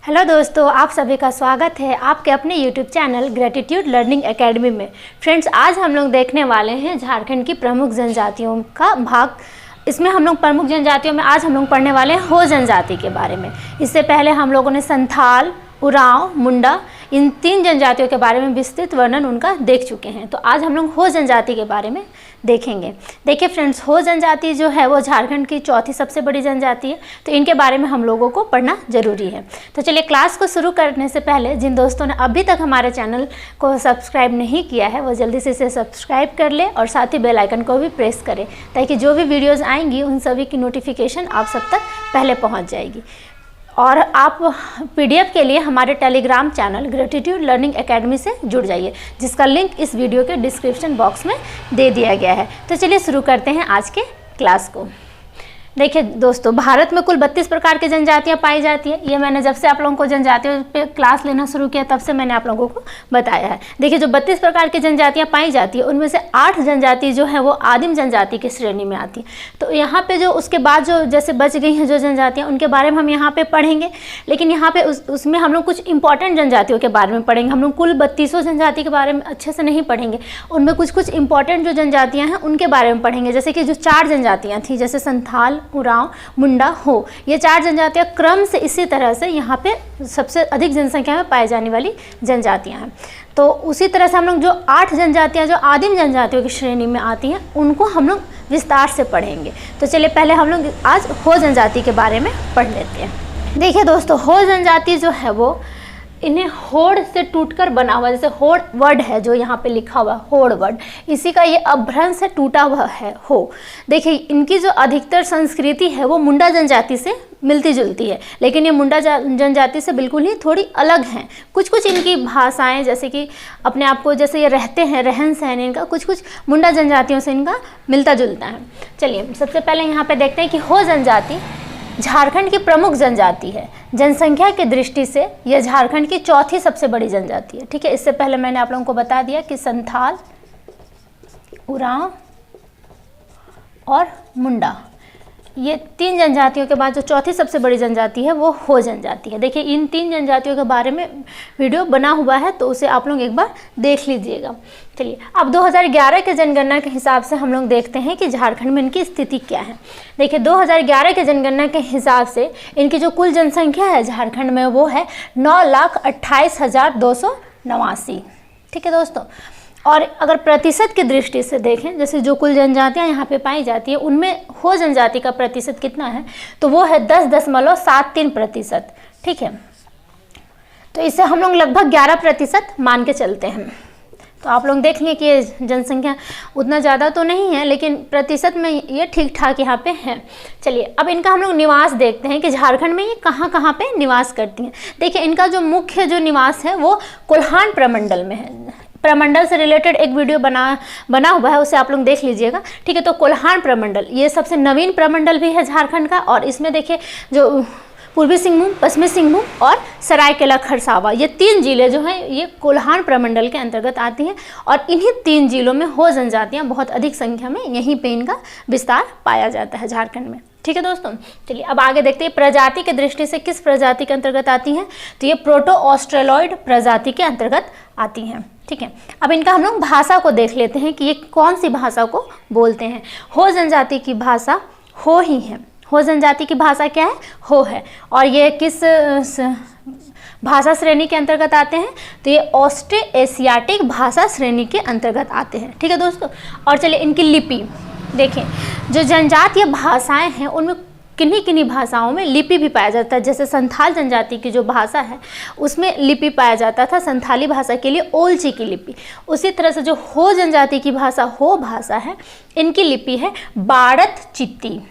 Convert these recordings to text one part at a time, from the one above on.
Hello दोस्तों, आप सभी का स्वागत है आपके अपने YouTube channel gratitude learning academy में। फ्रेंड्स, आज हम लोग देखने वाले हैं झारखंड की प्रमुख जनजातियों का भाग। इसमें हम लोग प्रमुख जनजातियों में आज हम लोग पढ़ने वाले हैं हो जनजाति के बारे में। इससे पहले हम लोगों ने संथाल, उरांव, मुंडा, इन 3 जनजातियों के बारे में विस्तृत वर्णन उनका देख चुके हैं। तो आज हम लोग हो जनजाति के बारे में देखेंगे। देखिए फ्रेंड्स, हो जनजाति जो है वो झारखंड की चौथी सबसे बड़ी जनजाति है, तो इनके बारे में हम लोगों को पढ़ना जरूरी है। तो चलिए, क्लास को शुरू करने से पहले जिन दोस्तों ने अभी तक हमारे चैनल को सब्सक्राइब नहीं किया है वो जल्दी से इसे सब्सक्राइब कर ले और साथ ही बेल आइकन को भी प्रेस करें, ताकि जो भी वीडियोज़ आएंगी उन सभी की नोटिफिकेशन आप सब तक पहले पहुँच जाएगी। और आप PDF के लिए हमारे Telegram channel gratitude learning academy से जुड़ जाइए, जिसका लिंक इस वीडियो के डिस्क्रिप्शन बॉक्स में दे दिया गया है। तो चलिए शुरू करते हैं आज के क्लास को। देखिए दोस्तों, भारत में कुल 32 प्रकार की जनजातियां पाई जाती है। ये मैंने जब से आप लोगों को जनजातियों पे क्लास लेना शुरू किया तब से मैंने आप लोगों को बताया है। देखिए, जो 32 प्रकार की जनजातियां पाई जाती है उनमें से 8 जनजाति जो है वो आदिम जनजाति की श्रेणी में आती है। तो यहाँ पे जो उसके बाद जो जैसे बच गई हैं जो जनजातियाँ, उनके बारे में हम यहाँ पे पढ़ेंगे। लेकिन यहाँ पे उसमें हम लोग कुछ इंपॉर्टेंट जनजातियों के बारे में पढ़ेंगे। हम लोग कुल 32 जनजाति के बारे में अच्छे से नहीं पढ़ेंगे, उनमें कुछ इंपॉर्टेंट जो जनजातियाँ हैं उनके बारे में पढ़ेंगे। जैसे कि जो 4 जनजातियाँ थी, जैसे संथाल, उरांव, मुंडा, हो, ये 4 जनजातियां क्रम से इसी तरह से यहाँ पे सबसे अधिक जनसंख्या में पाई जाने वाली जनजातियां हैं। तो उसी तरह से हम लोग जो 8 जनजातियां जो आदिम जनजातियों की श्रेणी में आती हैं उनको हम लोग विस्तार से पढ़ेंगे। तो चलिए पहले हम लोग आज हो जनजाति के बारे में पढ़ लेते हैं। देखिए दोस्तों, हो जनजाति जो है वो इन्हें होड़ से टूटकर बना हुआ, जैसे होड़ वर्ड है जो यहाँ पे लिखा हुआ होड़ वर्ड, इसी का ये अपभ्रंश से टूटा हुआ है हो। देखिए, इनकी जो अधिकतर संस्कृति है वो मुंडा जनजाति से मिलती जुलती है, लेकिन ये मुंडा जनजाति से बिल्कुल ही थोड़ी अलग हैं। कुछ इनकी भाषाएं, जैसे कि अपने आप को जैसे ये रहते हैं, रहन सहन इनका कुछ मुंडा जनजातियों से इनका मिलता जुलता है। चलिए सबसे पहले यहाँ पे देखते हैं कि हो जनजाति झारखंड की प्रमुख जनजाति है। जनसंख्या की दृष्टि से यह झारखंड की चौथी सबसे बड़ी जनजाति है। ठीक है, इससे पहले मैंने आप लोगों को बता दिया कि संथाल, उरांव और मुंडा, ये 3 जनजातियों के बाद जो चौथी सबसे बड़ी जनजाति है वो हो जनजाति है। देखिए, इन 3 जनजातियों के बारे में वीडियो बना हुआ है, तो उसे आप लोग एक बार देख लीजिएगा। चलिए, अब 2011 के जनगणना के हिसाब से हम लोग देखते हैं कि झारखंड में इनकी स्थिति क्या है। देखिए, 2011 के जनगणना के हिसाब से इनकी जो कुल जनसंख्या है झारखंड में वो है 9,28,289। ठीक है दोस्तों, और अगर प्रतिशत की दृष्टि से देखें, जैसे जो कुल जनजातियां यहाँ पे पाई जाती है उनमें हो जनजाति का प्रतिशत कितना है, तो वो है 10.73%। ठीक है, तो इसे हम लोग लगभग 11% मान के चलते हैं। तो आप लोग देख लें कि ये जनसंख्या उतना ज़्यादा तो नहीं है, लेकिन प्रतिशत में ये ठीक ठाक यहाँ पे है। चलिए, अब इनका हम लोग निवास देखते हैं कि झारखंड में ये कहाँ पे निवास करती हैं। देखिए, इनका जो मुख्य जो निवास है वो कोल्हान प्रमंडल में है। प्रमंडल से रिलेटेड एक वीडियो बना हुआ है, उसे आप लोग देख लीजिएगा। ठीक है, तो कोल्हान प्रमंडल ये सबसे नवीन प्रमंडल भी है झारखंड का, और इसमें देखिए जो पूर्वी सिंहभूम, पश्चिमी सिंहभूम और सरायकेला खरसावा, ये 3 जिले जो हैं ये कोल्हान प्रमंडल के अंतर्गत आती हैं। और इन्हीं 3 जिलों में हो जनजातियाँ बहुत अधिक संख्या में यहीं पे इनका विस्तार पाया जाता है झारखंड में। ठीक है दोस्तों, चलिए अब आगे देखते हैं प्रजाति की दृष्टि से किस प्रजाति के अंतर्गत आती हैं। तो ये प्रोटो ऑस्ट्रेलॉइड प्रजाति के अंतर्गत आती हैं। ठीक है, अब इनका हम लोग भाषा को देख लेते हैं कि ये कौन सी भाषा को बोलते हैं। हो जनजाति की भाषा हो ही है। हो जनजाति की भाषा क्या है? हो है। और ये किस भाषा श्रेणी के अंतर्गत आते हैं? तो ये ऑस्ट्रो एशियाटिक भाषा श्रेणी के अंतर्गत आते हैं। ठीक है दोस्तों, और चलिए इनकी लिपि देखें। जो जनजातीय भाषाएं हैं उनमें किन्हीं भाषाओं में लिपि भी पाया जाता है। जैसे संथाल जनजाति की जो भाषा है उसमें लिपि पाया जाता था, संथाली भाषा के लिए ओलची की लिपि। उसी तरह से जो हो जनजाति की भाषा हो भाषा है, इनकी लिपि है बाड़त चित्ती।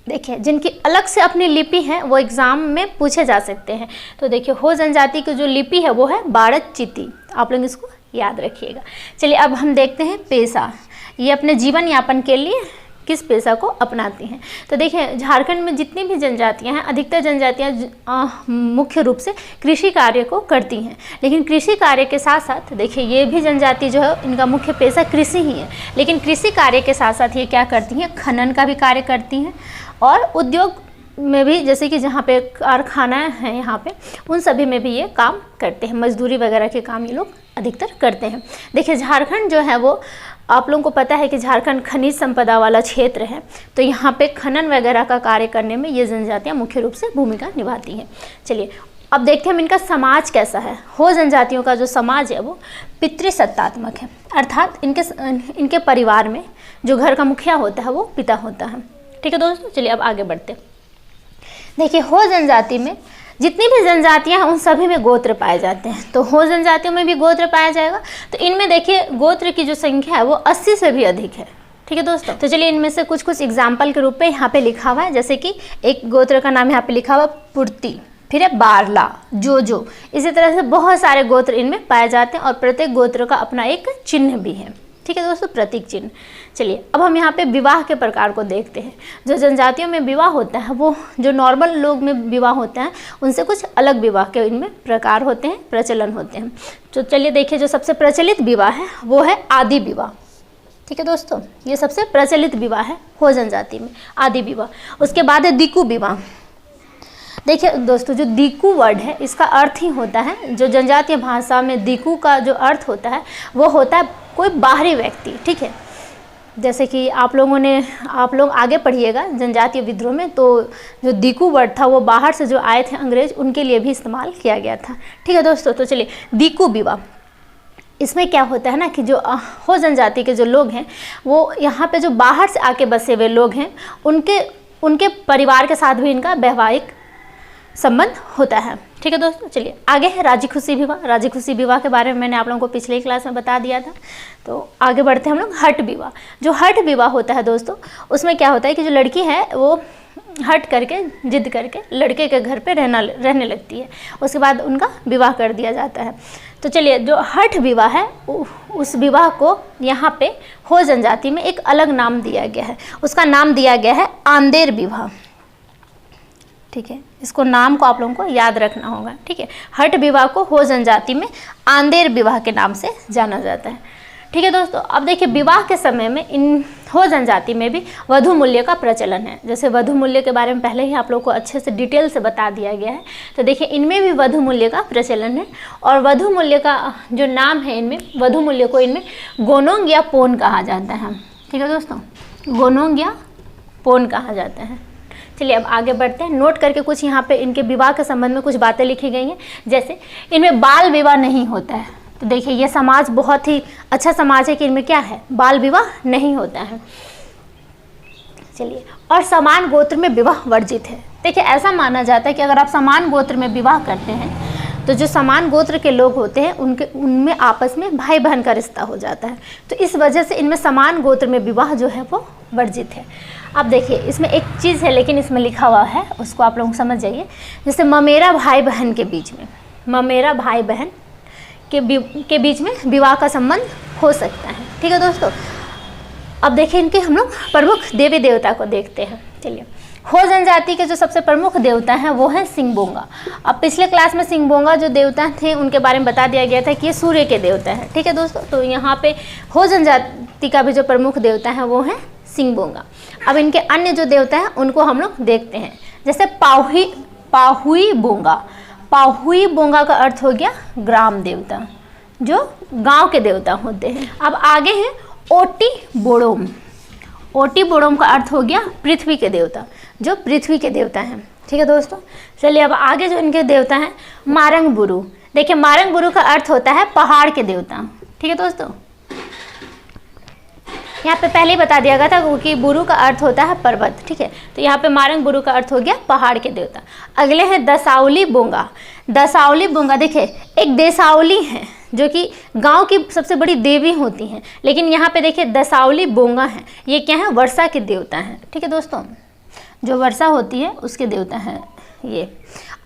देखिए, जिनकी अलग से अपनी लिपि है वो एग्ज़ाम में पूछे जा सकते हैं। तो देखिए, हो जनजाति की जो लिपि है वो है बाड़त चित्ती, आप लोग इसको याद रखिएगा। चलिए अब हम देखते हैं पेशा। ये अपने जीवन यापन के लिए किस पेशा को अपनाती हैं। तो देखिए, झारखंड में जितनी भी जनजातियां हैं, अधिकतर जनजातियां मुख्य रूप से कृषि कार्य को करती हैं। लेकिन कृषि कार्य के साथ साथ देखिए, ये भी जनजाति जो है इनका मुख्य पेशा कृषि ही है। लेकिन कृषि कार्य के साथ साथ ये क्या करती हैं? खनन का भी कार्य करती हैं और उद्योग में भी, जैसे कि जहाँ पे कारखाना है यहाँ पे, उन सभी में भी ये काम करते हैं। मजदूरी वगैरह के काम ये लोग अधिकतर करते हैं। देखिए झारखंड जो है वो, आप लोगों को पता है कि झारखंड खनिज संपदा वाला क्षेत्र है, तो यहाँ पे खनन वगैरह का कार्य करने में ये जनजातियाँ मुख्य रूप से भूमिका निभाती हैं। चलिए अब देखते हैं हम इनका समाज कैसा है। हो जनजातियों का जो समाज है वो पितृसत्तात्मक है, अर्थात इनके परिवार में जो घर का मुखिया होता है वो पिता होता है। ठीक है दोस्तों, चलिए अब आगे बढ़ते। देखिए हो जनजाति में जितनी भी जनजातियां हैं उन सभी में गोत्र पाए जाते हैं, तो हो जनजातियों में भी गोत्र पाया जाएगा। तो इनमें देखिए गोत्र की जो संख्या है वो 80 से भी अधिक है। ठीक है दोस्तों, तो चलिए इनमें से कुछ एग्जाम्पल के रूप में यहाँ पे लिखा हुआ है। जैसे कि एक गोत्र का नाम यहाँ पे लिखा हुआ पुर्ती, फिर है बारला, जोजो, इसी तरह से बहुत सारे गोत्र इनमें पाए जाते हैं और प्रत्येक गोत्र का अपना एक चिन्ह भी है। ठीक है दोस्तों, प्रतीक चिन्ह। चलिए अब हम यहाँ पे विवाह के प्रकार को देखते हैं। जो जनजातियों में विवाह होता है वो जो नॉर्मल लोग में विवाह होता है उनसे कुछ अलग विवाह के इनमें प्रकार होते हैं, प्रचलन होते हैं। तो चलिए देखिए, जो सबसे प्रचलित विवाह है वो है आदि विवाह। ठीक है दोस्तों, ये सबसे प्रचलित विवाह है हो जनजाति में, आदि विवाह। उसके बाद है दिकु विवाह। देखिए दोस्तों, जो दिकु वर्ड है इसका अर्थ ही होता है, जो जनजातीय भाषा में दिकु का जो अर्थ होता है वो होता है कोई बाहरी व्यक्ति। ठीक है, जैसे कि आप लोग आगे पढ़िएगा जनजातीय विद्रोह में, तो जो दिकु वर्ड था वो बाहर से जो आए थे अंग्रेज, उनके लिए भी इस्तेमाल किया गया था। ठीक है दोस्तों, तो चलिए दिकु विवाह, इसमें क्या होता है ना कि जो हो जनजाति के जो लोग हैं वो यहाँ पे जो बाहर से आके बसे हुए लोग हैं उनके परिवार के साथ भी इनका वैवाहिक संबंध होता है। ठीक है दोस्तों, चलिए आगे है राजी खुशी विवाह। राजी खुशी विवाह के बारे में मैंने आप लोगों को पिछले क्लास में बता दिया था। तो आगे बढ़ते हैं हम लोग हट विवाह। जो हट विवाह होता है दोस्तों, उसमें क्या होता है कि जो लड़की है वो हट करके, जिद करके लड़के के घर पे रहने लगती है, उसके बाद उनका विवाह कर दिया जाता है। तो चलिए जो हठ विवाह है उस विवाह को यहाँ पे हो जनजाति में एक अलग नाम दिया गया है, उसका नाम दिया गया है आंदेर विवाह। ठीक है, इसको नाम को आप लोगों को याद रखना होगा। ठीक है, हट विवाह को हो जनजाति में आंदेर विवाह के नाम से जाना जाता है। ठीक है दोस्तों, अब देखिए विवाह के समय में इन हो जनजाति में भी वधू मूल्य का प्रचलन है। जैसे वधू मूल्य के बारे में पहले ही आप लोगों को अच्छे से डिटेल से बता दिया गया है, तो देखिए इनमें भी वधू मूल्य का प्रचलन है। और वधू मूल्य का जो नाम है इनमें, वधू मूल्य को इनमें गोनोंग या पोन कहा जाता है। ठीक है दोस्तों, गोनोंग या पोन कहा जाता है। चलिए अब आगे बढ़ते हैं। नोट करके कुछ यहाँ पे इनके विवाह के संबंध में कुछ बातें लिखी गई हैं। जैसे इनमें बाल विवाह नहीं होता है, तो देखिए ये समाज बहुत ही अच्छा समाज है कि इनमें क्या है, बाल विवाह नहीं होता है। चलिए, और समान गोत्र में विवाह वर्जित है। देखिए ऐसा माना जाता है कि अगर आप समान गोत्र में विवाह करते हैं तो जो समान गोत्र के लोग होते हैं उनमें आपस में भाई बहन का रिश्ता हो जाता है, तो इस वजह से इनमें समान गोत्र में विवाह जो है वो वर्जित है। अब देखिए इसमें एक चीज़ है, लेकिन इसमें लिखा हुआ है उसको आप लोग समझ जाइए। जैसे ममेरा भाई बहन के बीच में, ममेरा भाई बहन के बीच में विवाह का संबंध हो सकता है। ठीक है दोस्तों, अब देखिए इनके हम लोग प्रमुख देवी देवता को देखते हैं। चलिए, हो जनजाति के जो सबसे प्रमुख देवता हैं वो हैं सिंहबोंगा। अब पिछले क्लास में सिंहबोंगा जो देवता थे उनके बारे में बता दिया गया था कि ये सूर्य के देवता हैं। ठीक है दोस्तों, तो यहाँ पे हो जनजाति का भी जो प्रमुख देवता है वो है सिंहबोंगा। अब इनके अन्य जो देवता हैं उनको हम लोग देखते हैं। जैसे पाहुई बोंगा। पाहुई बोंगा का अर्थ हो गया ग्राम देवता, जो गांव के देवता होते हैं। अब आगे है ओटी बोड़ोम। ओटी बोड़ोम का अर्थ हो गया पृथ्वी के देवता, जो पृथ्वी के देवता हैं। ठीक है दोस्तों, चलिए अब आगे जो इनके देवता हैं मारंग बुरु। देखिए मारंग बुरु का अर्थ होता है पहाड़ के देवता। ठीक है दोस्तों, यहाँ पे पहले ही बता दिया गया था कि बुरु का अर्थ होता है पर्वत। ठीक है, तो यहाँ पे मारंग बुरु का अर्थ हो गया पहाड़ के देवता। अगले हैं दसावली बोंगा। दसावली बोंगा देखिए एक देसावली है जो कि गांव की सबसे बड़ी देवी होती हैं, लेकिन यहाँ पे देखिए दसावली बोंगा है, ये क्या है, वर्षा के देवता हैं। ठीक है दोस्तों, जो वर्षा होती है उसके देवता हैं ये।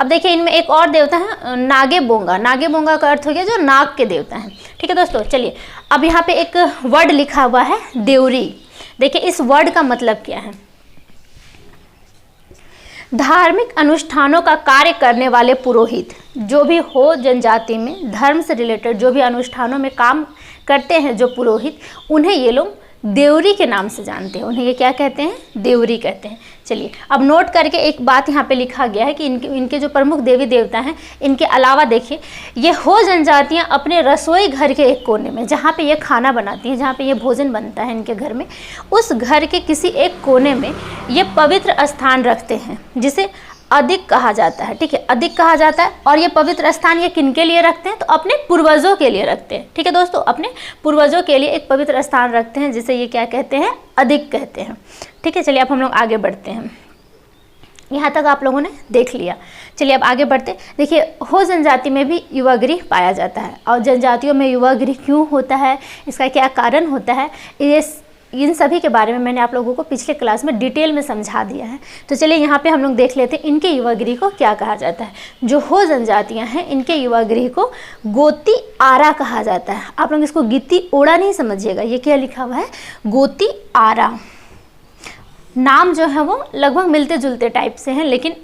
अब देखिए इनमें एक और देवता है नागे बोंगा। नागे बोंगा का अर्थ हो गया जो नाग के देवता हैं। ठीक है दोस्तों, चलिए अब यहाँ पे एक वर्ड लिखा हुआ है देवरी। देखिए इस वर्ड का मतलब क्या है, धार्मिक अनुष्ठानों का कार्य करने वाले पुरोहित, जो भी हो जनजाति में धर्म से रिलेटेड जो भी अनुष्ठानों में काम करते हैं जो पुरोहित, उन्हें ये लोग देवरी के नाम से जानते हैं। उन्हें ये क्या कहते हैं? देवरी कहते हैं। चलिए अब नोट करके एक बात यहाँ पे लिखा गया है कि इनके जो प्रमुख देवी देवता हैं, इनके अलावा देखिए ये हो जनजातियाँ अपने रसोई घर के एक कोने में, जहाँ पे ये खाना बनाती हैं, जहाँ पे ये भोजन बनता है इनके घर में, उस घर के किसी एक कोने में ये पवित्र स्थान रखते हैं जिसे अधिक कहा जाता है। ठीक है, अधिक कहा जाता है। और ये पवित्र स्थान ये किन के लिए रखते हैं? तो अपने पूर्वजों के लिए रखते हैं। ठीक है दोस्तों, अपने पूर्वजों के लिए एक पवित्र स्थान रखते हैं जिसे ये क्या कहते हैं? अधिक कहते हैं। ठीक है, चलिए अब हम लोग आगे बढ़ते हैं। यहाँ तक आप लोगों ने देख लिया। चलिए अब आगे बढ़ते। देखिए हो जनजाति में भी युवागृह पाया जाता है। और जनजातियों में युवागृह क्यों होता है, इसका क्या कारण होता है, इन सभी के बारे में मैंने आप लोगों को पिछले क्लास में डिटेल में समझा दिया है। तो चलिए यहाँ पे हम लोग देख लेते हैं इनके युवागृह को क्या कहा जाता है। जो हो जनजातियाँ हैं इनके युवागृह को गोती आरा कहा जाता है। आप लोग इसको गित्ती ओड़ा नहीं समझिएगा, ये क्या लिखा हुआ है? गोती आरा। नाम जो है वो लगभग मिलते जुलते टाइप से हैं लेकिन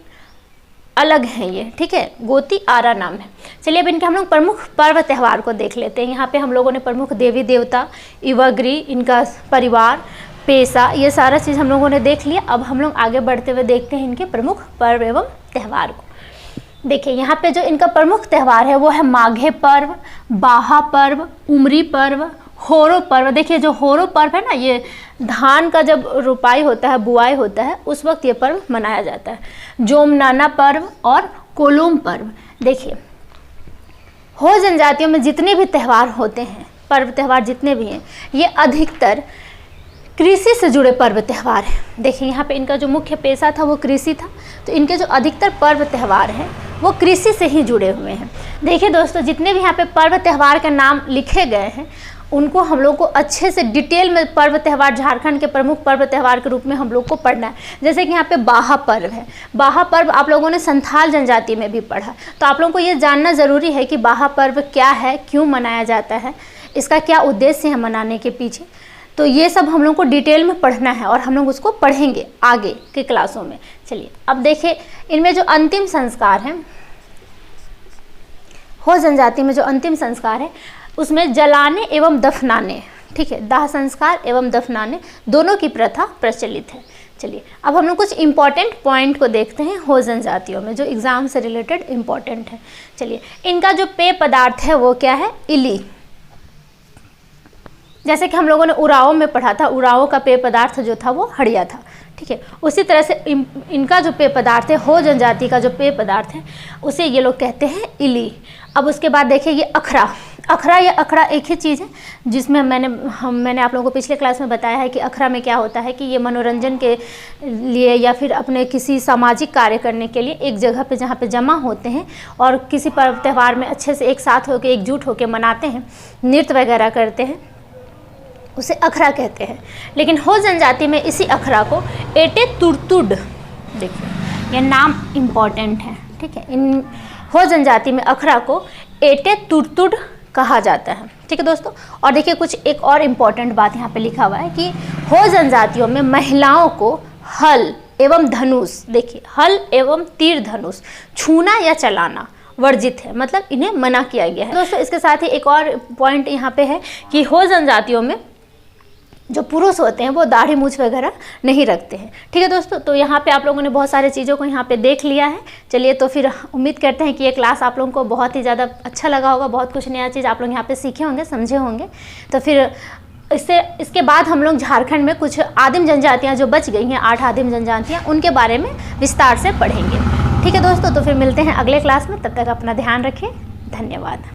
अलग हैं ये। ठीक है, गोती आरा नाम है। चलिए अब इनके हम लोग प्रमुख पर्व त्यौहार को देख लेते हैं। यहाँ पे हम लोगों ने प्रमुख देवी देवता, युवागृह, इनका परिवार, पेशा, ये सारा चीज़ हम लोगों ने देख लिया। अब हम लोग आगे बढ़ते हुए देखते हैं इनके प्रमुख पर्व एवं त्यौहार को। देखिए यहाँ पे जो इनका प्रमुख त्यौहार है वो है माघे पर्व, बाहा पर्व, उमरी पर्व, होरो पर्व। देखिए जो होरो पर्व है ना, ये धान का जब रुपाई होता है, बुआई होता है, उस वक्त ये पर्व मनाया जाता है। जोमनाना पर्व और कोलूम पर्व। देखिए हो जनजातियों में जितने भी त्यौहार होते हैं, पर्व त्यौहार जितने भी हैं, ये अधिकतर कृषि से जुड़े पर्व त्यौहार हैं। देखिए यहाँ पे इनका जो मुख्य पेशा था वो कृषि था, तो इनके जो अधिकतर पर्व त्यौहार हैं वो कृषि से ही जुड़े हुए हैं। देखिए दोस्तों जितने भी यहाँ पे पर्व त्यौहार के नाम लिखे गए हैं उनको हम लोग को अच्छे से डिटेल में पर्व त्यौहार, झारखंड के प्रमुख पर्व त्यौहार के रूप में हम लोग को पढ़ना है। जैसे कि यहाँ पे बाहा पर्व है। बाहा पर्व आप लोगों ने संथाल जनजाति में भी पढ़ा, तो आप लोगों को ये जानना ज़रूरी है कि बाहा पर्व क्या है, क्यों मनाया जाता है, इसका क्या उद्देश्य है मनाने के पीछे। तो ये सब हम लोग को डिटेल में पढ़ना है और हम लोग उसको पढ़ेंगे आगे के क्लासों में। चलिए अब देखिए इनमें जो अंतिम संस्कार हैं, हो जनजाति में जो अंतिम संस्कार है उसमें जलाने एवं दफनाने, ठीक है, दाह संस्कार एवं दफनाने दोनों की प्रथा प्रचलित है। चलिए अब हम लोग कुछ इंपॉर्टेंट पॉइंट को देखते हैं हो जनजातियों में, जो एग्जाम से रिलेटेड इंपॉर्टेंट है। चलिए इनका जो पेय पदार्थ है वो क्या है? इली। जैसे कि हम लोगों ने उराओं में पढ़ा था, उराओं का पेय पदार्थ जो था वो हड़िया था। ठीक है, उसी तरह से इनका जो पेय पदार्थ है, हो जनजाति का जो पेय पदार्थ है उसे ये लोग कहते हैं इली। अब उसके बाद देखिए ये अखरा। अखरा या अखड़ा एक ही चीज़ है जिसमें मैंने आप लोगों को पिछले क्लास में बताया है कि अखरा में क्या होता है कि ये मनोरंजन के लिए या फिर अपने किसी सामाजिक कार्य करने के लिए एक जगह पे जहाँ पे जमा होते हैं और किसी पर्व त्यौहार में अच्छे से एक साथ होकर एकजुट होकर मनाते हैं, नृत्य वगैरह करते हैं, उसे अखरा कहते हैं। लेकिन हो जनजाति में इसी अखरा को एटे तुर्तुड, देखिए ये नाम इम्पॉर्टेंट है। ठीक है, इन हो जनजाति में अखरा को एटे तुर्तुड कहा जाता है। ठीक है दोस्तों, और देखिए कुछ एक और इम्पॉर्टेंट बात यहाँ पे लिखा हुआ है कि हो जनजातियों में महिलाओं को हल एवं धनुष, देखिए हल एवं तीर धनुष छूना या चलाना वर्जित है, मतलब इन्हें मना किया गया है। दोस्तों इसके साथ ही एक और पॉइंट यहाँ पे है कि हो जनजातियों में जो पुरुष होते हैं वो दाढ़ी मूछ वगैरह नहीं रखते हैं। ठीक है दोस्तों, तो यहाँ पे आप लोगों ने बहुत सारी चीज़ों को यहाँ पे देख लिया है। चलिए तो फिर उम्मीद करते हैं कि ये क्लास आप लोगों को बहुत ही ज़्यादा अच्छा लगा होगा, बहुत कुछ नया चीज़ आप लोग यहाँ पे सीखे होंगे, समझे होंगे। तो फिर इसके बाद हम लोग झारखंड में कुछ आदिम जनजातियाँ जो बच गई हैं, 8 आदिम जनजातियाँ, उनके बारे में विस्तार से पढ़ेंगे। ठीक है दोस्तों, तो फिर मिलते हैं अगले क्लास में, तब तक अपना ध्यान रखें। धन्यवाद।